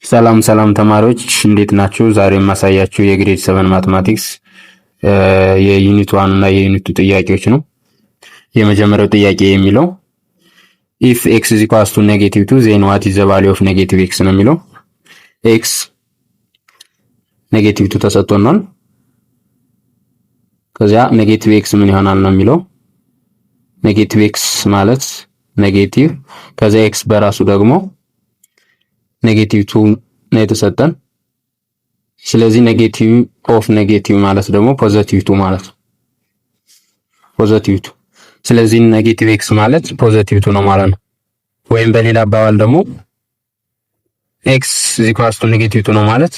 ሰላም ሰላም ተማሪዎች እንዴት ናችሁ? ዛሬ የማሳያችሁ የግሬድ 7 ማትማቲክስ የዩኒት 1 እና የዩኒት 2 ጥያቄዎች ነው። የመጀመሪያው ጥያቄ የሚለው if x is equals to -2 then what is the value of -x ነው የሚለው። x -2 ተሰጥቶናል። ከዚያ -x ምን ይሆናል ነው የሚለው። -x ማለት ኔጌቲቭ ከዚያ x በራሱ ደግሞ -2 ነው የተሰጠን። ስለዚህ ኔጌቲቭ ኦፍ ኔጌቲቭ ማለት ደግሞ ፖዚቲቭ 2 ማለት ነው። ፖዚቲቭ 2 ስለዚህ ኔጌቲቭ x ማለት ፖዚቲቭ 2 ነው ማለት ነው። ወይም በሌላ አባባል ደግሞ x =2 ነው ማለት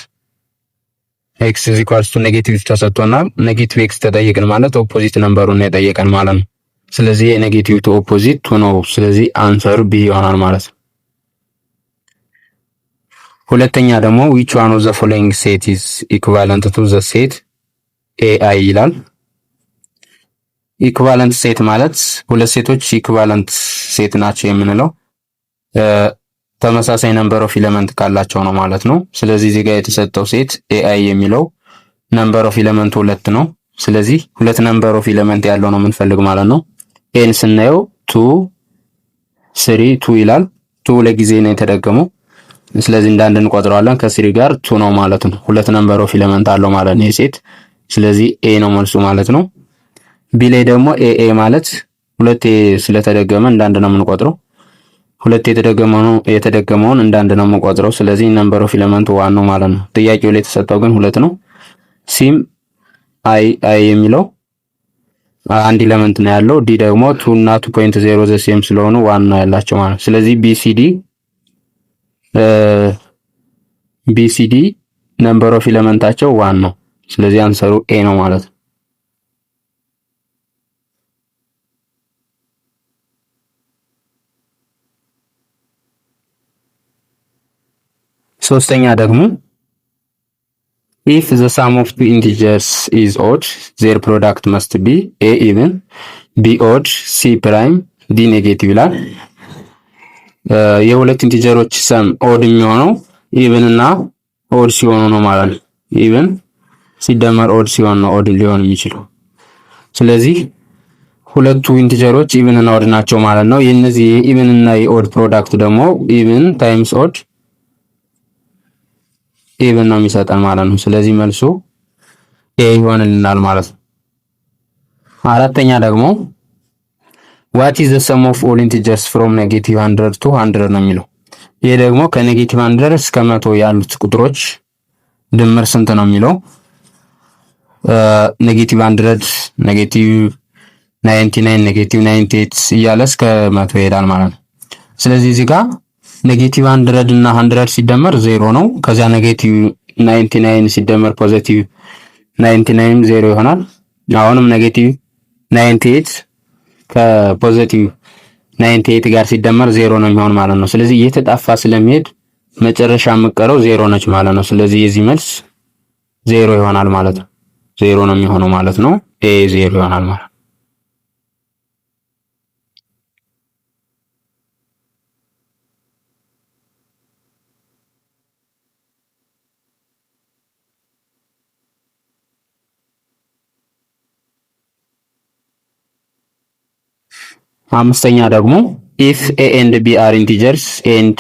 x -2 ተሰጥቶናል። ኔጌቲቭ x ተጠየቅን ማለት ኦፖዚት ነምበሩን ነው የጠየቀን ማለት ነው። ስለዚህ የኔጌቲቭ 2 ኦፖዚት 2 ነው። ስለዚህ አንሰሩ ቢ ይሆናል ማለት ነው። ሁለተኛ ደግሞ which one of the following set is equivalent to the set AI ይላል። ኢኩቫለንት ሴት ማለት ሁለት ሴቶች ኢኩቫለንት ሴት ናቸው የምንለው ተመሳሳይ ነምበር ኦፍ ኤሌመንት ካላቸው ነው ማለት ነው። ስለዚህ እዚህ ጋር የተሰጠው ሴት AI የሚለው ነምበር ኦፍ ኤሌመንት 2 ነው። ስለዚህ ሁለት ነምበር ኦፍ ኤሌመንት ያለው ነው የምንፈልግ ማለት ነው። ኤን ስናየው 2 3 2 ይላል። 2 ለጊዜ ነው የተደገመው። ስለዚህ እንዳንድ እንቆጥረዋለን ከ3 ጋር 2 ነው ማለት ነው። ሁለት ነምበር ኦፍ ኤሌመንት አለው ማለት ነው የሴት። ስለዚህ ኤ ነው መልሱ ማለት ነው። ቢ ላይ ደግሞ ኤ ማለት ሁለት ስለተደገመ እንዳንድ ነው የምንቆጥረው። ሁለት የተደገመውን እንዳንድ ነው የምንቆጥረው። ስለዚህ ነምበር ኦፍ ኤሌመንት 1 ነው ማለት ነው። ጥያቄው ላይ የተሰጠው ግን 2 ነው። ሲም አይ የሚለው አንድ ኤሌመንት ነው ያለው። ዲ ደግሞ 2 እና 2.0 ዘ ሴም ስለሆኑ 1 ነው ያላቸው ማለት ነው። ስለዚህ BCD ነምበር ኦፍ ኤሌመንታቸው 1 ነው። ስለዚህ አንሰሩ ኤ ነው ማለት ነው። ሶስተኛ ደግሞ if the sum of two integers is odd their product must be a even b odd c prime d negative ይላል። የሁለት ኢንቲጀሮች ሰም ኦድ የሚሆነው ኢቭን እና ኦድ ሲሆኑ ነው ማለት ነው። ኢቭን ሲደመር ኦድ ሲሆን ነው ኦድ ሊሆን የሚችለው። ስለዚህ ሁለቱ ኢንቲጀሮች ኢቭን እና ኦድ ናቸው ማለት ነው። የነዚህ የኢቭን እና የኦድ ፕሮዳክት ደግሞ ኢቭን ታይምስ ኦድ ኢቭን ነው የሚሰጠን ማለት ነው። ስለዚህ መልሱ ኤ ይሆንልናል ማለት ነው። አራተኛ ደግሞ what is the sum of all integers from -100 to 100 ነው የሚለው። ይሄ ደግሞ ከ-100 እስከ 100 ያሉት ቁጥሮች ድምር ስንት ነው የሚለው። -100 -99 -98 እያለ እስከ 100 ይሄዳል ማለት ነው። ስለዚህ እዚህ ጋር -100 እና 100 ሲደመር 0 ነው። ከዛ -99 ሲደመር +99 0 ይሆናል። አሁንም -98 ከፖዚቲቭ 98 ጋር ሲደመር 0 ነው የሚሆን ማለት ነው። ስለዚህ እየተጣፋ ስለሚሄድ መጨረሻ የምትቀረው 0 ነች ማለት ነው። ስለዚህ የዚህ መልስ 0 ይሆናል ማለት ነው። 0 ነው የሚሆነው ማለት ነው። ኤ 0 ይሆናል ማለት ነው። አምስተኛ ደግሞ if a and b are integers and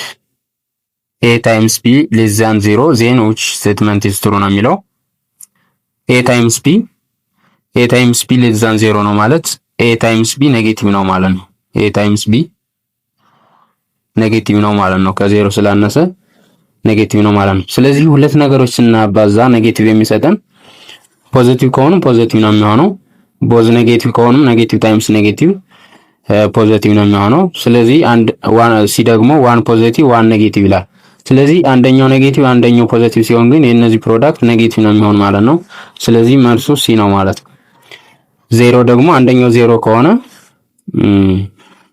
a times b less than 0 then which statement is true ነው የሚለው። a times b less than 0 ነው ማለት a times b ኔጌቲቭ ነው ማለት ነው። a times b ኔጌቲቭ ነው ማለት ነው። ከዜሮ ስላነሰ ኔጌቲቭ ነው ማለት ነው። ስለዚህ ሁለት ነገሮች ስናባዛ ኔጌቲቭ የሚሰጠን ፖዚቲቭ ከሆኑ ፖዚቲቭ ነው የሚሆነው። ቦዝ ኔጌቲቭ ከሆኑም ኔጌቲቭ ታይምስ ኔጌቲቭ ፖዚቲቭ ነው የሚሆነው። ስለዚህ ሲ ደግሞ 1 ፖዚቲቭ 1 ኔጌቲቭ ይላል። ስለዚህ አንደኛው ኔጌቲቭ አንደኛው ፖዚቲቭ ሲሆን ግን የነዚህ ፕሮዳክት ኔጌቲቭ ነው የሚሆን ማለት ነው። ስለዚህ መልሱ ሲ ነው ማለት ነው። ዜሮ ደግሞ አንደኛው ዜሮ ከሆነ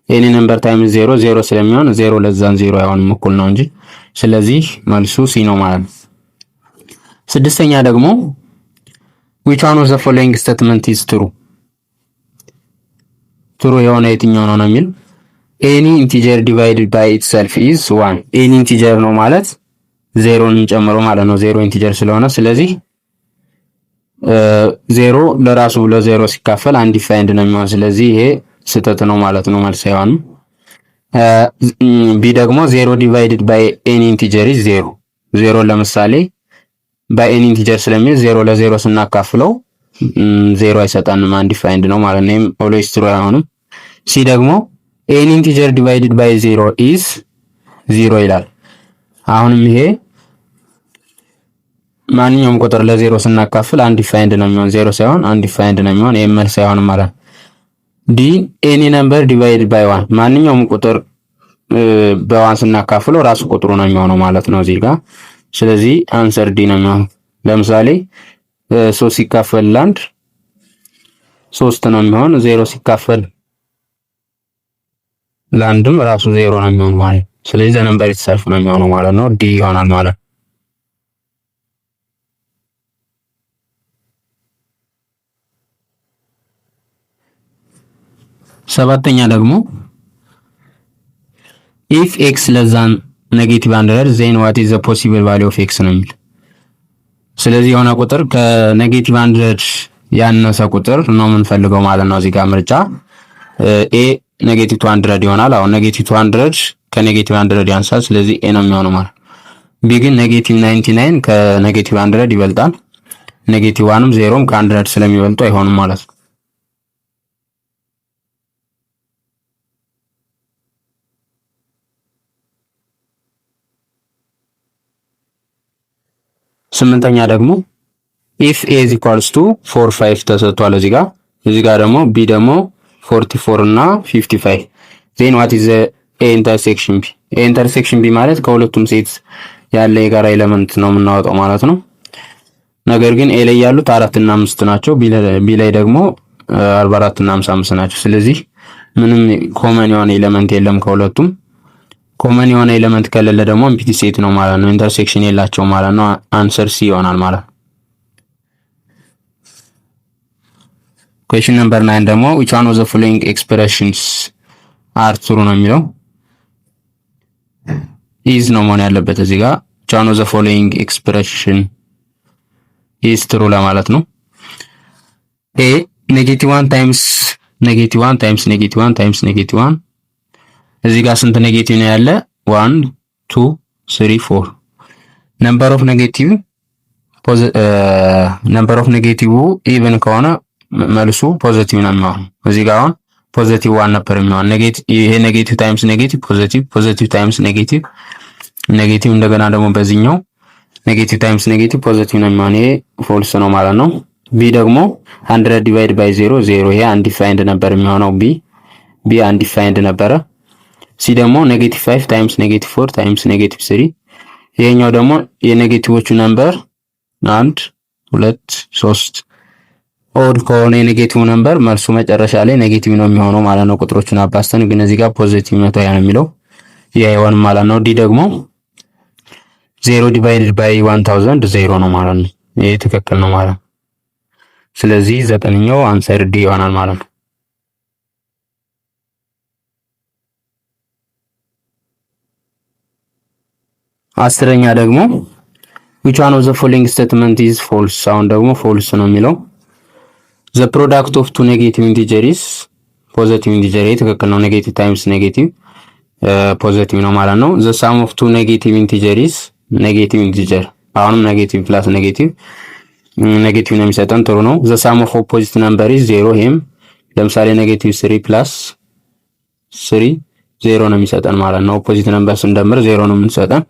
ኤኒ ነምበር ታይምስ 0 ስለሚሆን 0 ለዛን 0 አይሆንም እኩል ነው እንጂ። ስለዚህ መልሱ ሲ ነው ማለት ነው። ስድስተኛ ደግሞ which one of the following statement is true ትሩ የሆነ የትኛው ነው የሚል any integer divided by itself is 1 any integer ነው ማለት ዜሮን ጨምሮ ማለት ነው። ዜሮ ኢንቲጀር ስለሆነ ስለዚህ ዜሮ ለራሱ ለዜሮ ሲካፈል አንዲፋይንድ ነው የሚሆን። ስለዚህ ይሄ ስህተት ነው ማለት ነው፣ መልስ አይሆንም። ቢ ደግሞ ዜሮ ዲቫይድድ ባይ ኤኒ ኢንቲጀር ኢዝ ዜሮ። ዜሮ ለምሳሌ ባይ ኤኒ ኢንቲጀር ስለሚል ዜሮ ለዜሮ ስናካፍለው ዜሮ አይሰጠንም፣ አንዲፋይንድ ነው ማለት ነው። ይሄም ኦልዌይስ ትሩ አይሆንም። ሲ ደግሞ ኤኒ ኢንቲጀር ዲቫይድድ ባይ ዜሮ ኢዝ ዜሮ ይላል። አሁንም ይሄ ማንኛውም ቁጥር ለዜሮ ስናካፍል አንዲፋይንድ ነው የሚሆን፣ ዜሮ ሳይሆን አንዲፋይንድ ነው የሚሆን። ይሄም መልስ አይሆንም ማለት ነው። ዲ ኤኒ ነምበር ዲቫይድድ ባይ ዋን፣ ማንኛውም ቁጥር በዋን ስናካፍለው ራሱ ቁጥሩ ነው የሚሆነው ማለት ነው እዚህ ጋር። ስለዚህ አንሰር ዲ ነው የሚሆነው። ለምሳሌ 3 ሲካፈል ለአንድ 3 ነው የሚሆን። 0 ሲካፈል ለአንድም ራሱ 0 ነው የሚሆነው ማለት ነው። ስለዚህ ዘ ነምበር ኢትሰልፍ ነው የሚሆነው ማለት ነው። ዲ ይሆናል ማለት ነው። ሰባተኛ ደግሞ ኢፍ ኤክስ ለዛን ኔጌቲቭ 100 ዜን ዋት ኢዝ ዘ ፖሲብል ቫልዩ ኦፍ ኤክስ ነው የሚል። ስለዚህ የሆነ ቁጥር ከኔጌቲቭ 100 ያነሰ ቁጥር ነው የምንፈልገው ማለት ነው። እዚህ ጋር ምርጫ ኤ ኔጌቲቭ 200 ይሆናል። አሁን ኔጌቲቭ 200 ከኔጌቲቭ 100 ያንሳል፣ ስለዚህ ኤ ነው የሚሆነው ማለት። ቢ ግን ኔጌቲቭ 99 ከኔጌቲቭ 100 ይበልጣል። ኔጌቲቭ 1ም 0ም ከ100 ስለሚበልጡ አይሆንም ማለት ነው። ስምንተኛ ደግሞ ኢፍ ኤ ኢዝ ኢኳልስ ቱ 4 5 ተሰጥቷል እዚህ ጋር ደግሞ ቢ ደግሞ 44 እና 55 ዜን ዋት ኢዝ ኤ ኢንተርሴክሽን ቢ። ኤ ኢንተርሴክሽን ቢ ማለት ከሁለቱም ሴት ያለ የጋራ ኤሌመንት ነው የምናወጣው ማለት ነው። ነገር ግን ኤ ላይ ያሉት 4 እና 5 ናቸው፣ ቢ ላይ ደግሞ 44 እና 55 ናቸው። ስለዚህ ምንም ኮመን የሆነ ኤሌመንት የለም ከሁለቱም። ኮመን የሆነ ኤሌመንት ከሌለ ደግሞ ኤምፕቲ ሴት ነው ማለት ነው። ኢንተርሴክሽን የላቸው ማለት ነው። አንሰር ሲ ይሆናል ማለት ነው። ኩዌስችን ነምበር 9 ደግሞ which one of the following expressions are true ነው የሚለው። is ነው መሆን ያለበት እዚህ ጋር which one of the following expression is true ለማለት ነው። a -1 times -1 times -1 times -1 እዚህ ጋር ስንት ኔጌቲቭ ነው ያለ? 1 2 3 4 ነምበር ኦፍ ኔጌቲቭ ኢቭን ከሆነ መልሱ ፖዚቲቭ ነው የሚሆነው። እዚህ ጋር አሁን ፖዚቲቭ 1 ነበር የሚሆነው። ይሄ ኔጌቲቭ ታይምስ ኔጌቲቭ ፖዚቲቭ ታይምስ ኔጌቲቭ እንደገና ደግሞ በዚህኛው ኔጌቲቭ ታይምስ ኔጌቲቭ ፖዚቲቭ ነው የሚሆነው። ይሄ ፎልስ ነው ማለት ነው። ቢ ደግሞ 100 ዲቫይድ ባይ 0 0፣ ይሄ አንዲፋይንድ ነበር የሚሆነው። ቢ አንዲፋይንድ ነበረ። ሲ ደግሞ -5 ታይምስ -4 ታይምስ -3፣ ይሄኛው ደግሞ የኔጌቲቮቹ ነምበር 1 2 3 ኦድ ከሆነ የኔጌቲቭ ነምበር መልሱ መጨረሻ ላይ ኔጌቲቭ ነው የሚሆነው ማለት ነው። ቁጥሮቹን አባስተን ግን እዚህ ጋር ፖዚቲቭ ነው የሚለው ይሄ አይሆንም ማለት ነው። ዲ ደግሞ 0 ዲቫይድድ ባይ 1000 0 ነው ማለት ነው። ይሄ ትክክል ነው ማለት ነው። ስለዚህ ዘጠነኛው አንሰር ዲ ይሆናል ማለት ነው። አስረኛ ደግሞ which one of the following statement is false? አሁን ደግሞ ፎልስ ነው የሚለው። the product of two negative integers positive integer፣ ትክክል ነው። ኔጌቲቭ ታይምስ ኔጌቲቭ ፖዚቲቭ ነው ማለት ነው። the sum of two negative integers ኔጌቲቭ ኢንቲጀር፣ አሁንም ኔጌቲቭ ፕላስ ኔጌቲቭ ነው የሚሰጠን፣ ጥሩ ነው። the sum of opposite number is 0፣ ይሄም ለምሳሌ ኔጌቲቭ 3 ፕላስ 3 0 ነው የሚሰጠን ማለት ነው። ኦፖዚት ነምበር ስንደምር 0 ነው የምንሰጠን።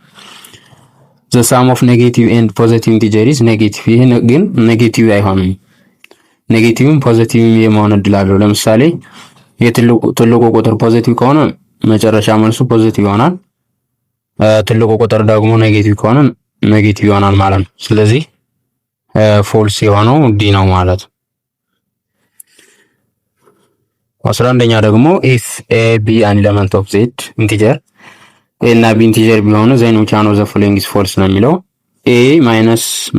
the sum of negative and positive integer is negative። ይሄ ግን ኔጌቲቭ አይሆንም። ኔጌቲቭም ፖዚቲቭም የመሆን እድል አለው። ለምሳሌ የትልቁ ቁጥር ፖዚቲቭ ከሆነ መጨረሻ መልሱ ፖዚቲቭ ይሆናል። ትልቁ ቁጥር ደግሞ ኔጌቲቭ ከሆነ ኔጌቲቭ ይሆናል ማለት ነው። ስለዚህ ፎልስ የሆነው ዲ ነው ማለት ነው። 11ኛ ደግሞ if a b an element of z integer a እና b ኢንቲጀር ቢሆኑ then which one of the following is false ነው የሚለው። a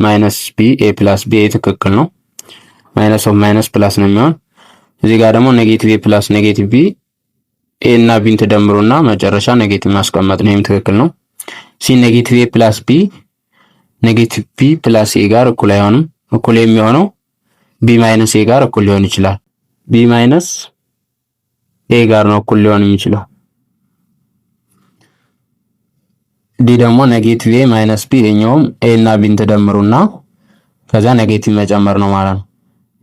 minus b a plus b ትክክል ነው። ማይነስ ኦፍ ማይነስ ፕላስ ነው የሚሆን። እዚህ ጋር ደግሞ ኔጌቲቭ a ፕላስ ኔጌቲቭ b a እና b ተደምሩና መጨረሻ ኔጌቲቭ ማስቀመጥ ነው። ይሄም ትክክል ነው። ሲ ኔጌቲቭ ኤ ፕላስ ቢ ኔጌቲቭ ቢ ፕላስ ኤ ጋር እኩል አይሆንም። እኩል የሚሆነው ቢ ማይነስ ኤ ጋር እኩል ሊሆን ይችላል። ቢ ማይነስ ኤ ጋር ነው እኩል ሊሆን የሚችለው። ዲ ደግሞ ኔጌቲቭ ኤ ማይነስ ቢ የኛውም ኤ እና ቢን ተደምሩና ከዛ ኔጌቲቭ መጨመር ነው ማለት ነው።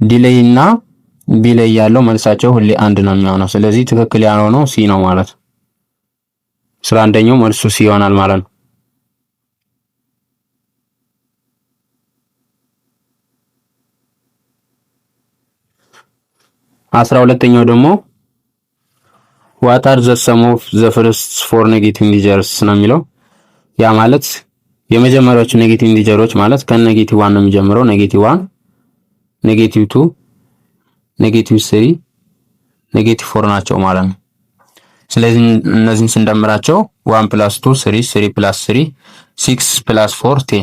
ዲ ላይ እና ቢ ላይ ያለው መልሳቸው ሁሌ አንድ ነው የሚሆነው። ስለዚህ ትክክል ያልሆነው ሲ ነው ማለት ነው። 11ኛው መልሱ ሲ ይሆናል ማለት ነው። 12ኛው ደግሞ what are the sum of the first four negative integers ነው የሚለው። ያ ማለት የመጀመሪያዎቹ ኔጌቲቭ ኢንቲጀሮች ማለት ከኔጌቲቭ 1 ነው የሚጀምረው። ኔጌቲቭ 1 ኔጌቲቭ 2 ኔጌቲቭ 3 ኔጌቲቭ 4 ናቸው ማለት ነው። ስለዚህ እነዚህን ስንደምራቸው 1 + 2 3 3 + 3 6 + 4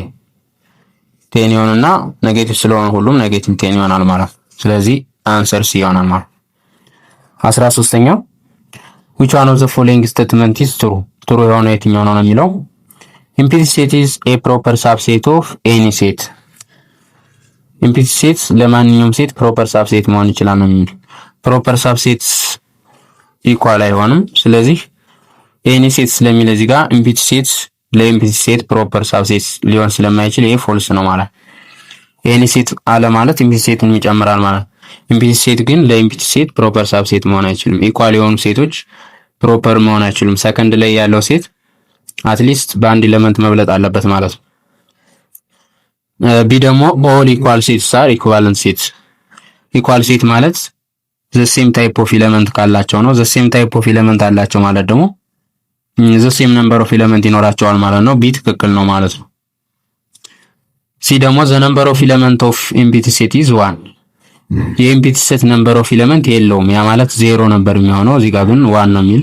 10 ይሆንና ኔጌቲቭ ስለሆነ ሁሉም ኔጌቲቭ 10 ይሆናል ማለት ነው። ስለዚህ አንሰር ሲ ይሆናል ማለት 13ኛው which one of the following statement is true true የሆነው የትኛው ነው የሚለው empty set is a proper subset of any set empty set ለማንኛውም ሴት ፕሮፐር ሳብሴት መሆን ይችላል ነው የሚለው ፕሮፐር ሳብሴት ኢኳል አይሆንም ስለዚህ any set ስለሚል እዚህ ጋር empty set ለempty set ፕሮፐር ሳብሴት ሊሆን ስለማይችል ይሄ ፎልስ ነው ማለት any set አለ ማለት empty setን ይጨምራል ማለት ኢምፒቲ ሴት ግን ለኢምፒቲ ሴት ፕሮፐር ሳብሴት መሆን አይችልም። ኢኳል የሆኑ ሴቶች ፕሮፐር መሆን አይችሉም። ሰከንድ ላይ ያለው ሴት አትሊስት በአንድ ኤሌመንት መብለጥ አለበት ማለት ነው። ቢ ደግሞ ኦል ኢኳል ሴትስ አር ኢኩቫለንት ሴት። ኢኳል ሴት ማለት ዘ ሴም ታይፕ ኦፍ ኤሌመንት ካላቸው ነው። ዘ ሴም ታይፕ ኦፍ ኤሌመንት አላቸው ማለት ደግሞ ዘ ሴም ነምበር ኦፍ ኤሌመንት ይኖራቸዋል ማለት ነው። ቢ ትክክል ነው ማለት ነው። ሲ ደግሞ ዘ ነምበር ኦፍ ኤሌመንት ኦፍ ኢምፒቲ ሴት ኢዝ 1 የኢምፒቲ ሴት ነምበር ኦፍ ኤሌመንት የለውም። ያ ማለት 0 ነበር የሚሆነው። እዚህ ጋር ግን 1 ነው የሚል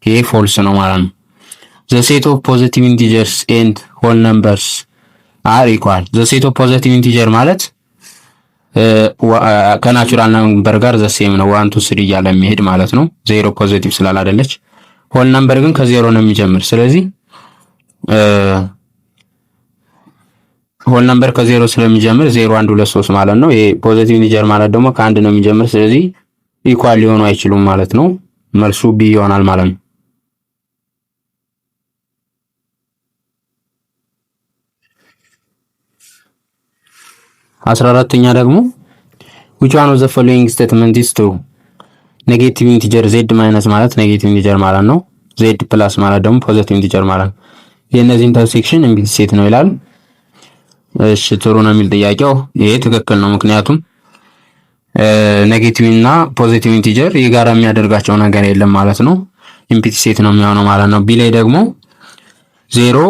ይሄ ፎልስ ነው ማለት ነው። ዘ ሴት ኦፍ ፖዚቲቭ ኢንቲጀርስ ኤንድ ሆል ነምበርስ አር ኢኳል። ዘ ሴት ኦፍ ፖዚቲቭ ኢንቲጀር ማለት ከናቹራል ነምበር ጋር ዘ ሴም ነው 1 2 3 እያለ የሚሄድ ማለት ነው። 0 ፖዚቲቭ ስላላደለች ሆል ነምበር ግን ከ0 ነው የሚጀምር። ስለዚህ ሆል ነምበር ከ0 ስለሚጀምር 0 1 2 3 ማለት ነው። ይሄ ፖዚቲቭ ኢንቲጀር ማለት ደግሞ ከአንድ ነው የሚጀምር። ስለዚህ ኢኳል ሊሆኑ አይችሉም ማለት ነው። መልሱ ቢ ይሆናል ማለት ነው። 14ኛ ደግሞ which one of the following statement is true ኔጌቲቭ ኢንቲጀር z ማይነስ ማለት ኔጌቲቭ ኢንቲጀር ማለት ነው። z ፕላስ ማለት ደግሞ ፖዚቲቭ ኢንቲጀር ማለት ነው። የእነዚህ ኢንተርሴክሽን ኢምፒቲ ሴት ነው ይላል። እሺ ትሩ ነው የሚል ጥያቄው ይሄ ትክክል ነው። ምክንያቱም ኔጌቲቭ እና ፖዚቲቭ ኢንቲጀር የጋራ የሚያደርጋቸው ነገር የለም ማለት ነው። ኢምፒቲ ሴት ነው የሚሆነው ማለት ነው። ቢ ላይ ደግሞ 0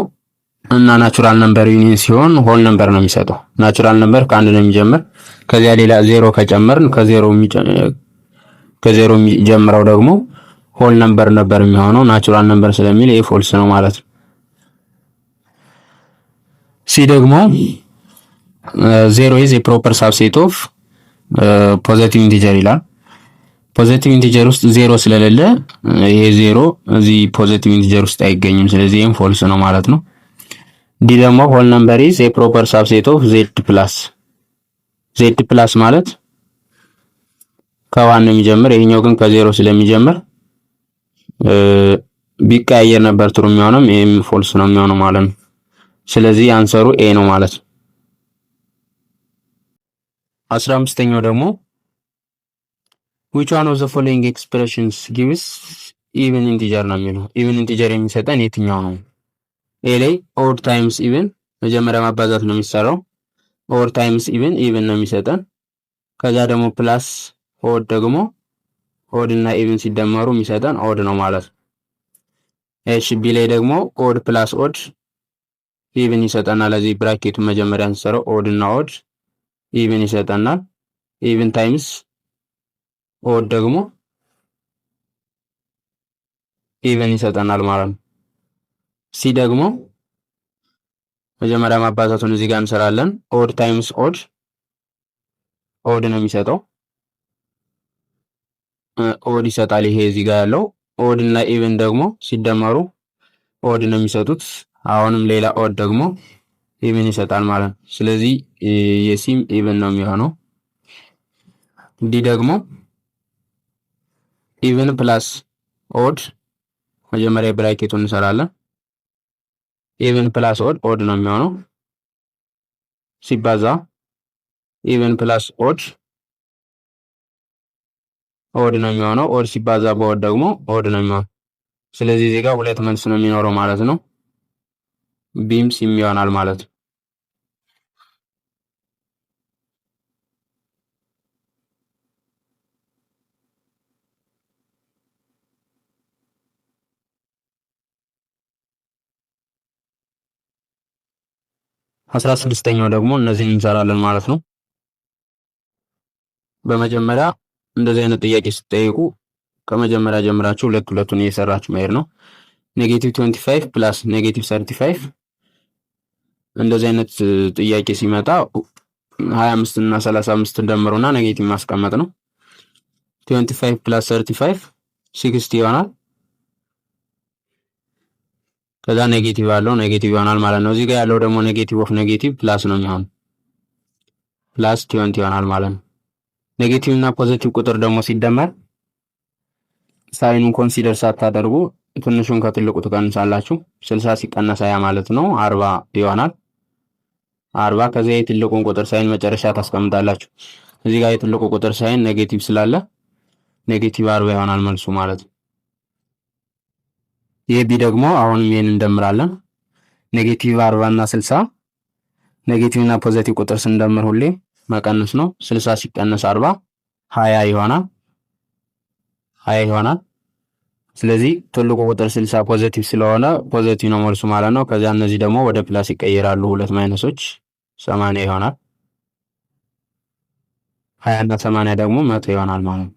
እና ናቹራል ነምበር ዩኒየን ሲሆን ሆል ነምበር ነው የሚሰጠው። ናቹራል ነምበር ከአንድ ነው የሚጀምር። ከዚያ ሌላ 0 ከጨመርን ከ0 የሚጀምረው ደግሞ ሆል ነምበር ነበር የሚሆነው ናቹራል ነምበር ስለሚል ይሄ ፎልስ ነው ማለት ነው። ሲ ደግሞ 0 is a proper subset of ፖዚቲቭ ኢንቲጀር ይላል። ፖዚቲቭ ኢንቲጀር ውስጥ 0 ስለሌለ ይሄ 0 እዚህ ፖዚቲቭ ኢንቲጀር ውስጥ አይገኝም። ስለዚህ ይሄም ፎልስ ነው ማለት ነው። ዲ ደግሞ ሆል ነምበር is a proper subset of z plus z plus ማለት ከ1 ነው የሚጀምር። ይሄኛው ግን ከ0 ስለሚጀምር ቢቀያየር ነበር ትሩ የሚሆነው። ይሄም ፎልስ ነው የሚሆነው ማለት ነው። ስለዚህ አንሰሩ ኤ ነው ማለት ነው። 15ኛው ደግሞ which one of the following expressions gives even integer ነው የሚለው። even integer የሚሰጠን የትኛው ነው? ኤ ላይ odd times even መጀመሪያ ማባዛት ነው የሚሰራው። odd times even ነው የሚሰጠን። ከዛ ደግሞ ፕላስ odd ደግሞ odd እና even ሲደመሩ የሚሰጠን odd ነው ማለት ነው። እሺ ቢ ላይ ደግሞ odd plus odd ኢቭን ይሰጠናል። ለዚህ ብራኬቱን መጀመሪያ እንሰራው ኦድ እና ኦድ ኢቭን ይሰጠናል። ኢቭን ታይምስ ኦድ ደግሞ ኢቭን ይሰጠናል ማለት ነው። ሲ ደግሞ መጀመሪያ ማባዛቱን እዚህ ጋር እንሰራለን። ኦድ ታይምስ ኦድ ኦድ ነው የሚሰጠው። ኦድ ይሰጣል። ይሄ እዚህ ጋር ያለው ኦድ እና ኢቭን ደግሞ ሲደመሩ ኦድ ነው የሚሰጡት። አሁንም ሌላ ኦድ ደግሞ ኢቭን ይሰጣል ማለት ነው። ስለዚህ የሲም ኢቭን ነው የሚሆነው። ዲ ደግሞ ኢቭን ፕላስ ኦድ መጀመሪያ ብራኬቱን እንሰራለን። ኢቭን ፕላስ ኦድ ኦድ ነው የሚሆነው ሲባዛ ኢቭን ፕላስ ኦድ ኦድ ነው የሚሆነው። ኦድ ሲባዛ በኦድ ደግሞ ኦድ ነው የሚሆነው። ስለዚህ እዚህ ጋር ሁለት መልስ ነው የሚኖረው ማለት ነው። ቢም ሲም ይሆናል ማለት ነው። አስራ ስድስተኛው ደግሞ እነዚህን እንሰራለን ማለት ነው። በመጀመሪያ እንደዚህ አይነት ጥያቄ ስትጠይቁ ከመጀመሪያ ጀምራችሁ ሁለቱን እየሰራችሁ መሄድ ነው። ኔጌቲቭ 25 ፕላስ ኔጌቲቭ 35 እንደዚህ አይነት ጥያቄ ሲመጣ 25 እና 35 ደምሩና ኔጌቲቭ ማስቀመጥ ነው። 25 ፕላስ 35 60 ይሆናል። ከዛ ኔጌቲቭ አለው ኔጌቲቭ ይሆናል ማለት ነው። እዚህ ጋር ያለው ደግሞ ኔጌቲቭ ኦፍ ኔጌቲቭ ፕላስ ነው የሚሆነው ፕላስ 20 ይሆናል ማለት ነው። ኔጌቲቭ እና ፖዚቲቭ ቁጥር ደግሞ ሲደመር ሳይኑን ኮንሲደር ሳታደርጉ ትንሹን ከትልቁ ትቀንሳላችሁ። 60 ሲቀነስ 20 ማለት ነው 40 ይሆናል። 40 ከዚህ የትልቁን ቁጥር ሳይን መጨረሻ ታስቀምጣላችሁ። እዚህ ጋር የትልቁ ቁጥር ሳይን ኔጌቲቭ ስላለ ኔጌቲቭ 40 ይሆናል መልሱ ማለት ነው። ይሄ ቢ ደግሞ አሁንም ይሄን እንደምራለን። ኔጌቲቭ 40 እና 60 ኔጌቲቭ እና ፖዚቲቭ ቁጥር ስንደምር ሁሌ መቀነስ ነው። 60 ሲቀነስ 40 20 ይሆናል 20 ይሆናል። ስለዚህ ትልቁ ቁጥር 60 ፖዚቲቭ ስለሆነ ፖዚቲቭ ነው መልሱ ማለት ነው። ከዛ እነዚህ ደግሞ ወደ ፕላስ ይቀየራሉ። ሁለት ማይነሶች 80 ይሆናል። 20 እና 80 ደግሞ 100 ይሆናል ማለት ነው።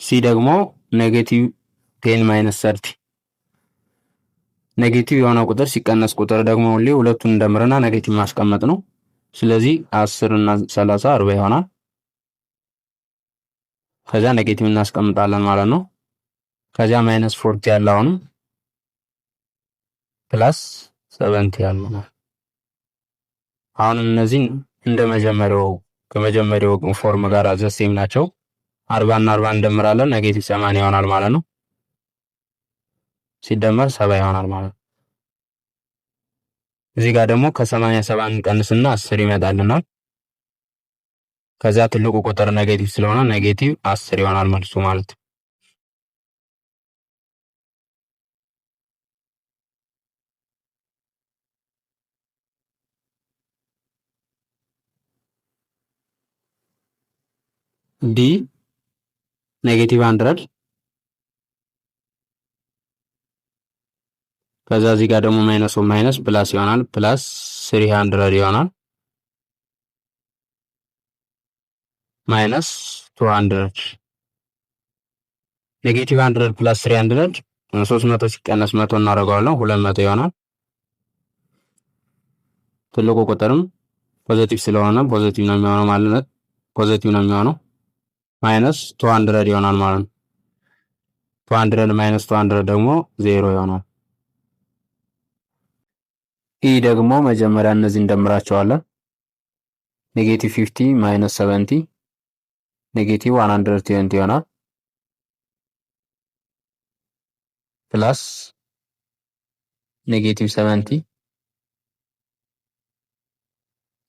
ሲ ደግሞ ኔጌቲቭ 10 ማይነስ 30 ኔጌቲቭ የሆነ ቁጥር ሲቀነስ ቁጥር ደግሞ ሁሌ ሁለቱን እንደምርና ኔጌቲቭ ማስቀመጥ ነው። ስለዚህ 10 እና 30 40 ይሆናል። ከዛ ኔጌቲቭ እናስቀምጣለን ማለት ነው። ከዛ ማይነስ 40 ያለው አሁን ፕላስ 70 ያለው ነው። አሁን እነዚህን ከመጀመሪያው ፎርም ጋር ዘሴም ናቸው። 40 እና 40 እንደምራለን ኔጌቲቭ 80 ይሆናል ማለት ነው። ሲደመር 70 ይሆናል ማለት ነው። እዚህ ጋር ደግሞ ከ87 እንቀንስና 10 ይመጣልናል። ከዛ ትልቁ ቁጥር ኔጌቲቭ ስለሆነ ኔጌቲቭ 10 ይሆናል መልሱ ማለት ነው። ዲ ኔጌቲቭ 100 ከዛ እዚህ ጋር ደግሞ ማይነስ ፕላስ ይሆናል ፕላስ 300 ይሆናል ማይነስ 200 ኔጌቲቭ 100 ፕላስ 300 300 ሲቀነስ 100 እናደርገዋለን 200 ይሆናል። ትልቁ ቁጥርም ፖዚቲቭ ስለሆነ ፖዚቲቭ ነው የሚሆነው ማለት ነው። ፖዚቲቭ ነው የሚሆነው ማይነስ 200 ይሆናል ማለት ነው። 200 ማይነስ 200 ደግሞ 0 ይሆናል። ኢ ደግሞ መጀመሪያ እነዚህ እንደምራቸዋለን። ኔጌቲቭ 50 ማይነስ 70 ኔጌቲቭ 120 ይሆናል ፕላስ ኔጌቲቭ 70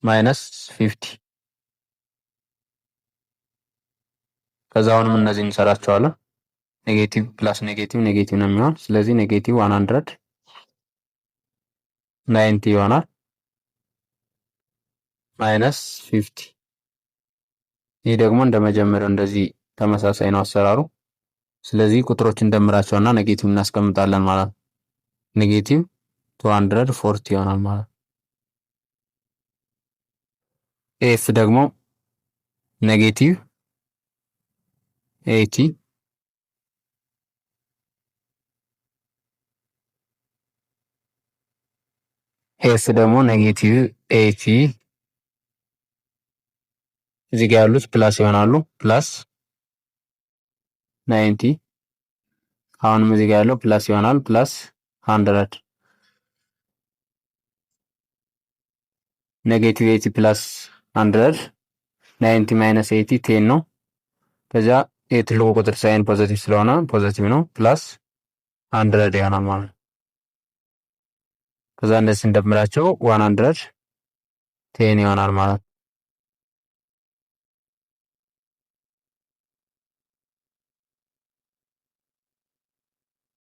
ማይነስ 50 ከዛ አሁንም እነዚህ እንሰራቸዋለን። ኔጌቲቭ ፕላስ ኔጌቲቭ ነው የሚሆን። ስለዚህ ኔጌቲቭ 190 ይሆናል ማይነስ 50 ይህ ደግሞ እንደመጀመሪያው እንደዚህ ተመሳሳይ ነው አሰራሩ። ስለዚህ ቁጥሮችን እንደምራቸውና ኔጌቲቭ እናስቀምጣለን ማለት ነው። ኔጌቲቭ 240 ይሆናል ማለት ነው። ኤፍ ደግሞ ኔጌቲቭ 80 ኤስ ደግሞ ኔጌቲቭ 80 እዚህ ጋር ያሉት ፕላስ ይሆናሉ ፕላስ 90 አሁንም እዚህ ጋር ያለው ፕላስ ይሆናል ፕላስ 100 ኔጌቲቭ 80 ፕላስ 100 90 ማይነስ 80 10 ነው። ከዛ የትልቁ ቁጥር ሳይን ፖዚቲቭ ስለሆነ ፖዚቲቭ ነው ፕላስ 100 ይሆናል ማለት ነው። ከዛ እንደዚህ እንደምራቸው 110 ይሆናል ማለት ነው።